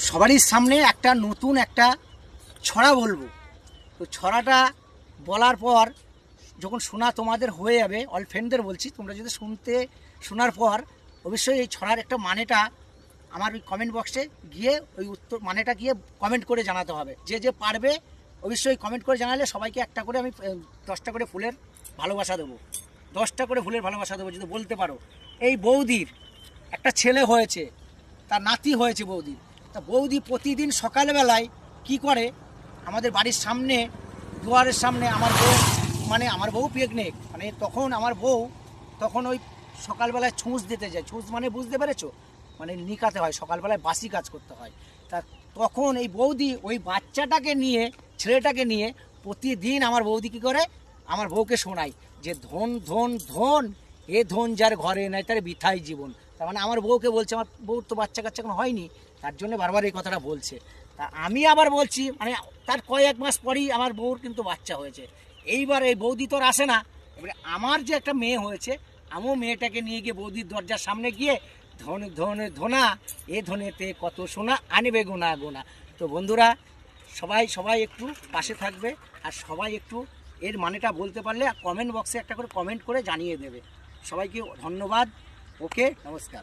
সবারই সামনে একটা নতুন একটা ছড়া বলবো। তো ছড়াটা বলার পর যখন শোনা তোমাদের হয়ে যাবে, অল ফ্রেন্ডদের বলছি, তোমরা যদি শোনার পর অবশ্যই এই ছড়ার একটা মানেটা আমার ওই কমেন্ট বক্সে গিয়ে ওই উত্তর মানেটা গিয়ে কমেন্ট করে জানাতে হবে। যে যে পারবে অবশ্যই কমেন্ট করে জানালে সবাইকে একটা করে আমি 10টা করে ফুলের ভালোবাসা দেবো, 10টা করে ফুলের ভালোবাসা দেবো যদি বলতে পারো। এই বৌদির একটা ছেলে হয়েছে, তার নাতি হয়েছে বৌদির। তা বৌদি প্রতিদিন সকালবেলায় কি করে, আমাদের বাড়ির সামনে দুয়ারের সামনে আমার বউ প্রেগনেন্ট, মানে তখন আমার বউ তখন ওই সকালবেলায় ছুঁচ দিতে যায়। ছুঁচ মানে বুঝতে পেরেছো, মানে নিকাতে হয়, সকালবেলায় বাসি কাজ করতে হয়। তা তখন এই বৌদি ওই বাচ্চাটাকে নিয়ে, ছেলেটাকে নিয়ে প্রতিদিন আমার বৌদি কী করে, আমার বউকে শোনায় যে ধন ধন ধন, এ ধন যার ঘরে নাই তার বৃথাই জীবন। তার মানে আমার বউকে বলছে, আমার বউর তো বাচ্চা কাচ্চা এখন হয়নি, তার জন্য বারবার এই কথাটা বলছে। তা আমি আবার বলছি, মানে তার কয়েক মাস পরেই আমার বউর কিন্তু বাচ্চা হয়েছে। এইবার এই বৌদি তো আর আসে না, এবারে আমার যে একটা মেয়ে হয়েছে, আমিও মেয়েটাকে নিয়ে গিয়ে বৌদির দরজার সামনে গিয়ে ধন ধন ধনা, এ ধনেতে কত সোনা আনবে গোনা গোনা। তো বন্ধুরা, সবাই একটু পাশে থাকবে, আর সবাই একটু এর মানেটা বলতে পারলে কমেন্ট বক্সে একটা করে কমেন্ট করে জানিয়ে দেবে। সবাইকে ধন্যবাদ। ওকে, নমস্কার।